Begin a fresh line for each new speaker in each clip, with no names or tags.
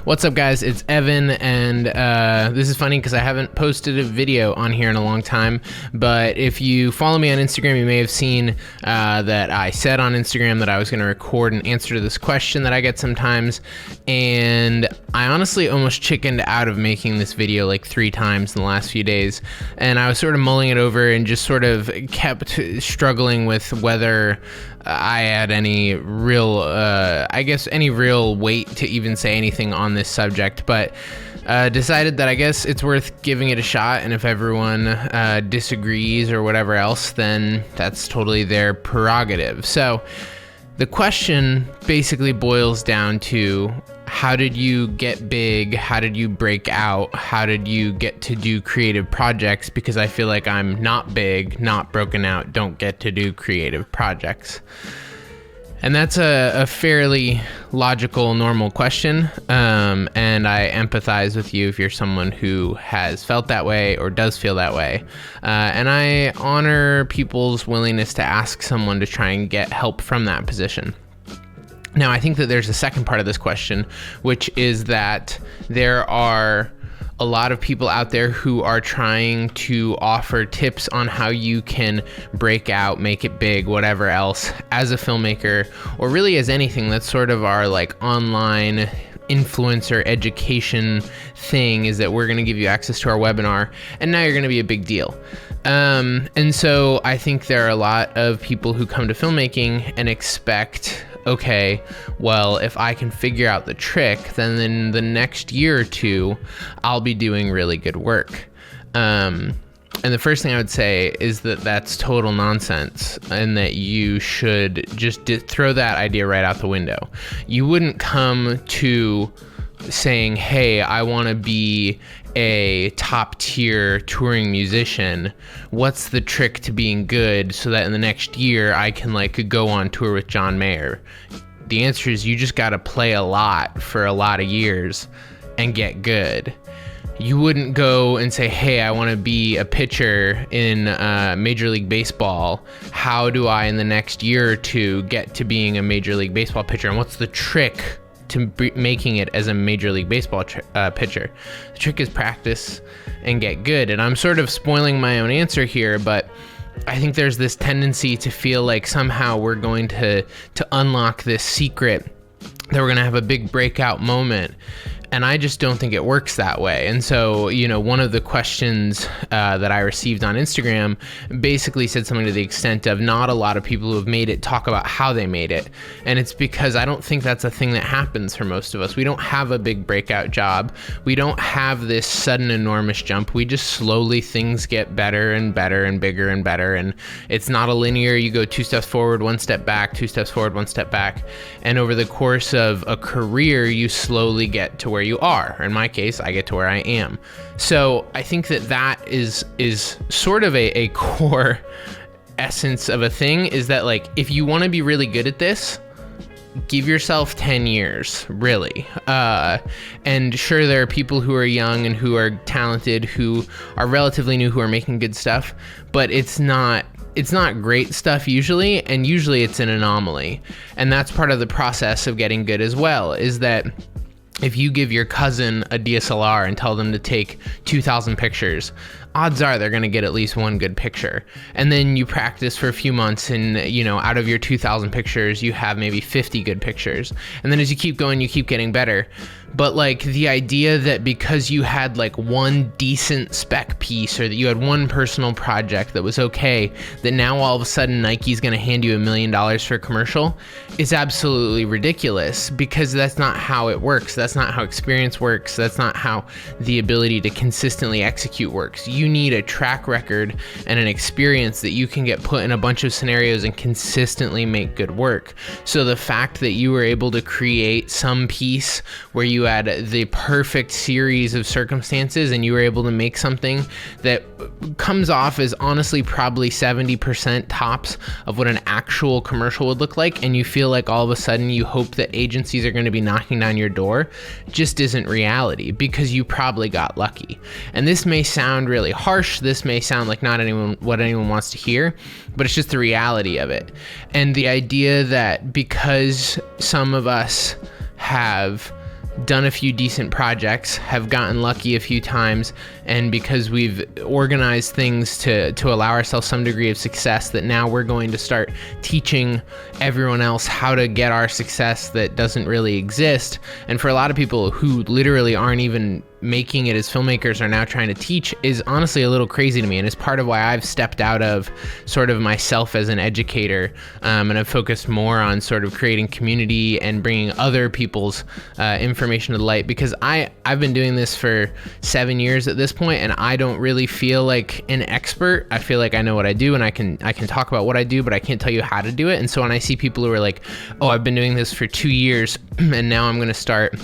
What's up, guys? It's Evan, and this is funny because I haven't posted a video on here in a long time, but if you follow me on Instagram, you may have seen that I said on Instagram that I was going to record an answer to this question that I get sometimes, and I honestly almost chickened out of making this video like 3 times in the last few days, and I was sort of mulling it over and just sort of kept struggling with whether I had any real, any real weight to even say anything on this subject, but decided that I guess it's worth giving it a shot, and if everyone disagrees or whatever else, then that's totally their prerogative. So the question basically boils down to: how did you get big? How did you break out? How did you get to do creative projects? Because I feel like I'm not big, not broken out, don't get to do creative projects. And that's a fairly logical, normal question. And I empathize with you if you're someone who has felt that way or does feel that way. And I honor people's willingness to ask someone to try and get help from that position. Now, I think that there's a second part of this question, which is that there are a lot of people out there who are trying to offer tips on how you can break out, make it big, whatever else, as a filmmaker, or really as anything. That's sort of our like online influencer education thing, is that we're going to give you access to our webinar and now you're going to be a big deal. And so I think there are a lot of people who come to filmmaking and expect, okay, well, if I can figure out the trick, then in the next year or two, I'll be doing really good work. And the first thing I would say is that that's total nonsense, and that you should just throw that idea right out the window. You wouldn't come to saying, hey, I want to be a top tier touring musician. What's the trick to being good so that in the next year I can like go on tour with John Mayer? The answer is you just got to play a lot for a lot of years and get good. You wouldn't go and say, hey, I want to be a pitcher in Major League Baseball. How do I in the next year or two get to being a Major League Baseball pitcher? And what's the trick to making it as a Major League Baseball pitcher? The trick is practice and get good. And I'm sort of spoiling my own answer here, but I think there's this tendency to feel like somehow we're going to unlock this secret, that we're going to have a big breakout moment. And I just don't think it works that way. And so, one of the questions that I received on Instagram basically said something to the extent of, not a lot of people who have made it talk about how they made it. And it's because I don't think that's a thing that happens for most of us. We don't have a big breakout job. We don't have this sudden enormous jump. We just slowly, things get better and better and bigger and better. And it's not a linear, you go 2 steps forward, 1 step back, 2 steps forward, 1 step back. And over the course of a career, you slowly get to where you are. In my case, I get to where I am. So I think that is sort of a core essence of a thing, is that like, if you want to be really good at this, give yourself 10 years, really. And sure, there are people who are young and who are talented, who are relatively new, who are making good stuff, but it's not great stuff usually, and usually it's an anomaly. And that's part of the process of getting good as well, is that if you give your cousin a DSLR and tell them to take 2,000 pictures, odds are they're going to get at least one good picture. And then you practice for a few months, and out of your 2,000 pictures, you have maybe 50 good pictures. And then as you keep going, you keep getting better. But like, the idea that because you had like one decent spec piece, or that you had one personal project that was okay, that now all of a sudden Nike's going to hand you $1 million for a commercial, is absolutely ridiculous, because that's not how it works. That's not how experience works. That's not how the ability to consistently execute works. You need a track record and an experience that you can get put in a bunch of scenarios and consistently make good work. So the fact that you were able to create some piece where you had the perfect series of circumstances and you were able to make something that comes off as honestly probably 70% tops of what an actual commercial would look like, and you feel like all of a sudden you hope that agencies are going to be knocking down your door, just isn't reality, because you probably got lucky. And this may sound really harsh, this may sound like not what anyone wants to hear, but it's just the reality of it. And the idea that because some of us have done a few decent projects, have gotten lucky a few times, and because we've organized things to allow ourselves some degree of success, that now we're going to start teaching everyone else how to get our success that doesn't really exist. And for a lot of people who literally aren't even making it as filmmakers are now trying to teach is honestly a little crazy to me, and it's part of why I've stepped out of sort of myself as an educator, and I've focused more on sort of creating community and bringing other people's information to the light, because I've been doing this for 7 years at this point, and I don't really feel like an expert. I feel like I know what I do, and I can talk about what I do, but I can't tell you how to do it. And so when I see people who are like, oh, I've been doing this for 2 years and now I'm going to start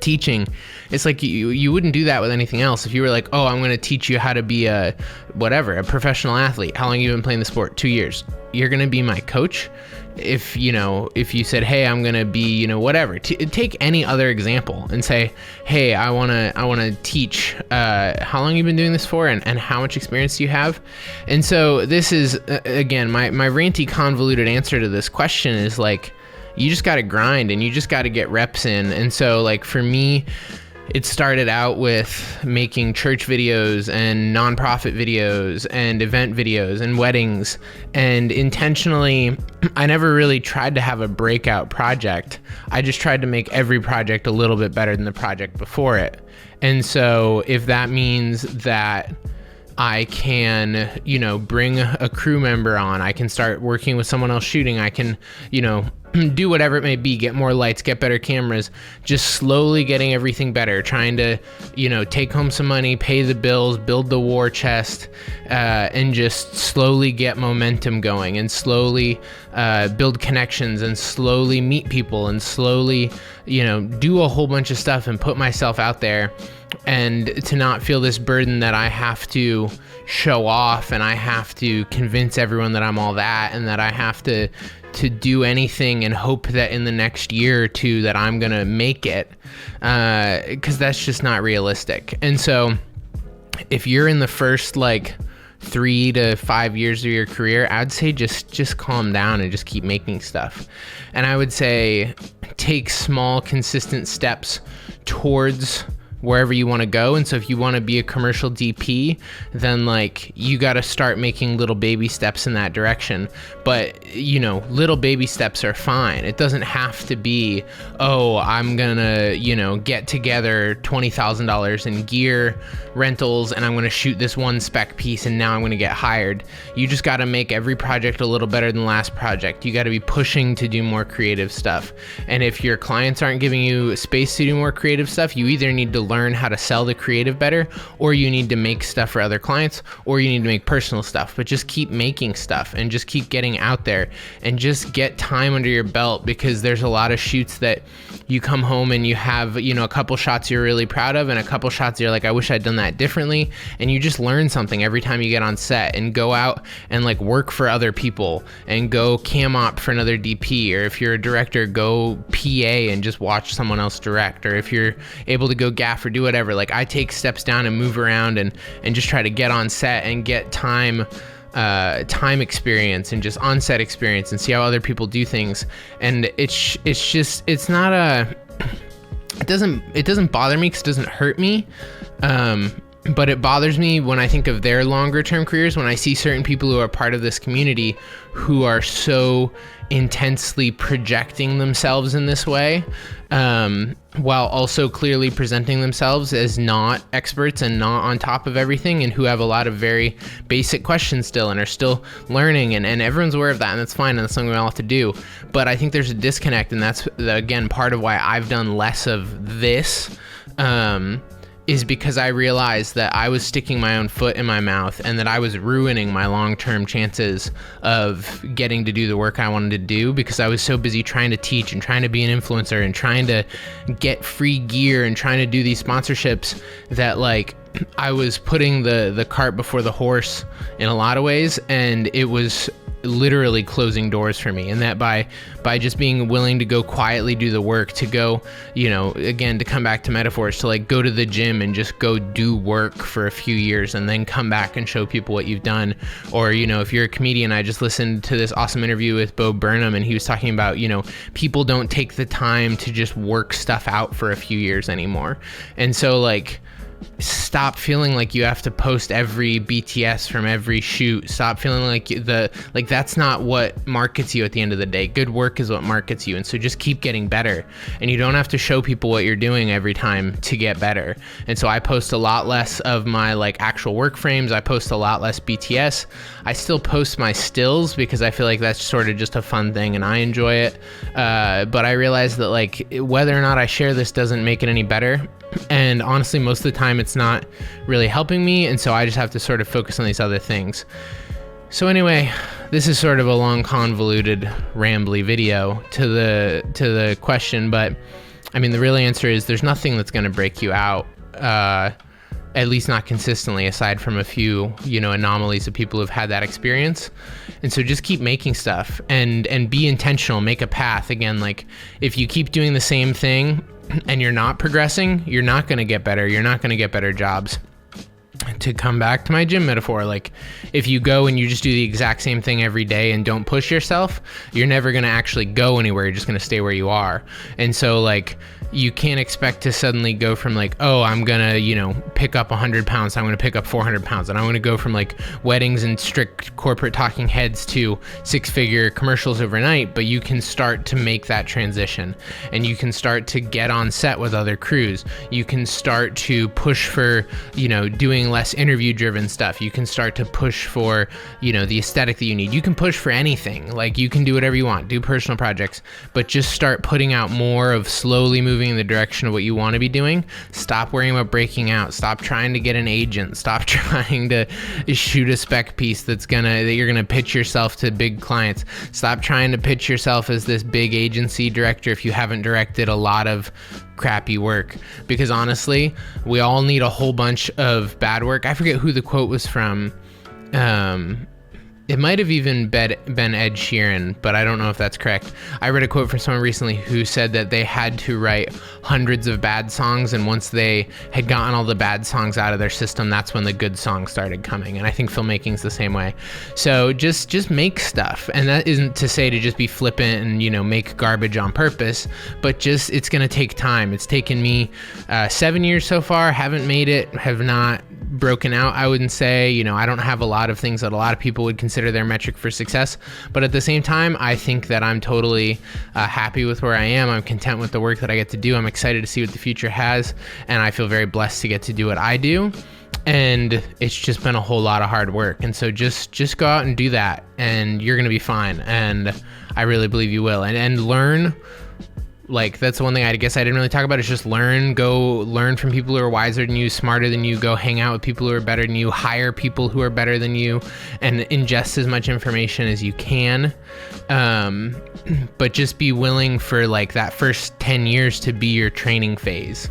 teaching, it's like you wouldn't do that with anything else. If you were like, oh, I'm going to teach you how to be a professional athlete. How long have you been playing the sport? 2 years. You're going to be my coach. If you said, hey, I'm going to be, whatever, take any other example and say, hey, I want to teach, how long you've been doing this for, and how much experience do you have? And so this is, again, my ranty convoluted answer to this question is like, you just got to grind and you just got to get reps in. And so like for me, it started out with making church videos and nonprofit videos and event videos and weddings. And intentionally, I never really tried to have a breakout project. I just tried to make every project a little bit better than the project before it. And so if that means that I can, bring a crew member on, I can start working with someone else shooting, I can, do whatever it may be, get more lights, get better cameras, just slowly getting everything better, trying to, take home some money, pay the bills, build the war chest, and just slowly get momentum going, and slowly build connections, and slowly meet people, and slowly, do a whole bunch of stuff and put myself out there, and to not feel this burden that I have to show off and I have to convince everyone that I'm all that, and that I have to do anything and hope that in the next year or two that I'm gonna make it, because that's just not realistic. And so if you're in the first 3 to 5 years of your career, I'd say just calm down and just keep making stuff. And I would say take small, consistent steps towards wherever you want to go. And so if you want to be a commercial DP, then you got to start making little baby steps in that direction. But little baby steps are fine. It doesn't have to be, oh, I'm gonna get together $20,000 in gear rentals and I'm gonna shoot this one spec piece and now I'm gonna get hired. You just got to make every project a little better than the last project. You got to be pushing to do more creative stuff. And if your clients aren't giving you space to do more creative stuff, you either need to learn how to sell the creative better, or you need to make stuff for other clients, or you need to make personal stuff. But just keep making stuff and just keep getting out there and just get time under your belt, because there's a lot of shoots that you come home and you have, a couple shots you're really proud of and a couple shots you're like, I wish I'd done that differently. And you just learn something every time you get on set, and go out and work for other people and go cam op for another DP, or if you're a director, go PA and just watch someone else direct, or if you're able to go gaff or do whatever. I take steps down and move around and just try to get on set and get time experience and just on-set experience and see how other people do things. And it doesn't bother me because it doesn't hurt me. But it bothers me when I think of their longer term careers, when I see certain people who are part of this community who are so intensely projecting themselves in this way, while also clearly presenting themselves as not experts and not on top of everything, and who have a lot of very basic questions still and are still learning, and everyone's aware of that, and that's fine, and that's something we all have to do. But I think there's a disconnect, and that's, again, part of why I've done less of this, is because I realized that I was sticking my own foot in my mouth, and that I was ruining my long-term chances of getting to do the work I wanted to do, because I was so busy trying to teach and trying to be an influencer and trying to get free gear and trying to do these sponsorships, that I was putting the cart before the horse in a lot of ways. And it was literally closing doors for me. And that by just being willing to go quietly do the work, to go, again, to come back to metaphors, to like go to the gym and just go do work for a few years and then come back and show people what you've done. Or, if you're a comedian, I just listened to this awesome interview with Bo Burnham, and he was talking about, people don't take the time to just work stuff out for a few years anymore. And so like, stop feeling like you have to post every BTS from every shoot. Stop feeling like that's not what markets you at the end of the day. Good work is what markets you. And so just keep getting better, and you don't have to show people what you're doing every time to get better. And so I post a lot less of my like actual work frames. I post a lot less BTS. I still post my stills because I feel like that's sort of just a fun thing and I enjoy it. But I realize that like whether or not I share this doesn't make it any better. And honestly, most of the time it's not really helping me. And so I just have to sort of focus on these other things. So anyway, this is sort of a long, convoluted, rambly video to the question. But I mean, the real answer is there's nothing that's going to break you out, at least not consistently, aside from a few, anomalies of people who've had that experience. And so just keep making stuff and be intentional, make a path. Again, like if you keep doing the same thing and you're not progressing, you're not going to get better. You're not going to get better jobs. To come back to my gym metaphor, like if you go and you just do the exact same thing every day and don't push yourself, you're never going to actually go anywhere. You're just going to stay where you are. And so like, you can't expect to suddenly go from like, oh, I'm gonna, pick up 100 pounds. I'm gonna pick up 400 pounds. And I'm gonna go from like weddings and strict corporate talking heads to 6-figure commercials overnight. But you can start to make that transition, and you can start to get on set with other crews. You can start to push for, doing less interview driven stuff. You can start to push for, the aesthetic that you need. You can push for anything. Like you can do whatever you want, do personal projects, but just start putting out more of slowly moving in the direction of what you want to be doing. Stop worrying about breaking out. Stop trying to get an agent. Stop trying to shoot a spec piece that you're gonna pitch yourself to big clients. Stop trying to pitch yourself as this big agency director if you haven't directed a lot of crappy work, because honestly, we all need a whole bunch of bad work. I forget who the quote was from. It might have even been Ed Sheeran, but I don't know if that's correct. I read a quote from someone recently who said that they had to write hundreds of bad songs, and once they had gotten all the bad songs out of their system, that's when the good songs started coming. And I think filmmaking's the same way. So just make stuff. And that isn't to say to just be flippant and, make garbage on purpose, but it's going to take time. It's taken me 7 years so far, haven't made it, have not broken out, I wouldn't say. I don't have a lot of things that a lot of people would consider their metric for success, but at the same time, I think that I'm totally happy with where I am. I'm content with the work that I get to do. I'm excited to see what the future has, and I feel very blessed to get to do what I do. And it's just been a whole lot of hard work. And so just go out and do that, and you're gonna be fine. And I really believe you will. And learn. Like, that's the one thing I guess I didn't really talk about, is just go learn from people who are wiser than you, smarter than you, go hang out with people who are better than you, hire people who are better than you, and ingest as much information as you can. But just be willing for like that first 10 years to be your training phase.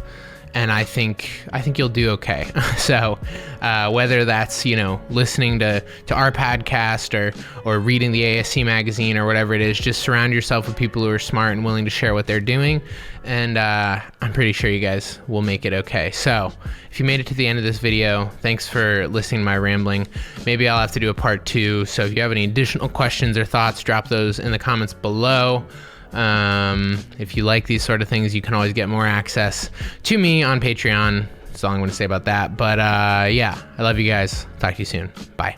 And I think you'll do okay. So whether that's, listening to our podcast or reading the ASC magazine or whatever it is, just surround yourself with people who are smart and willing to share what they're doing. And I'm pretty sure you guys will make it okay. So if you made it to the end of this video, thanks for listening to my rambling. Maybe I'll have to do a part 2. So if you have any additional questions or thoughts, drop those in the comments below. If you like these sort of things, you can always get more access to me on Patreon. That's all I'm going to say about that. But yeah, I love you guys. Talk to you soon. Bye.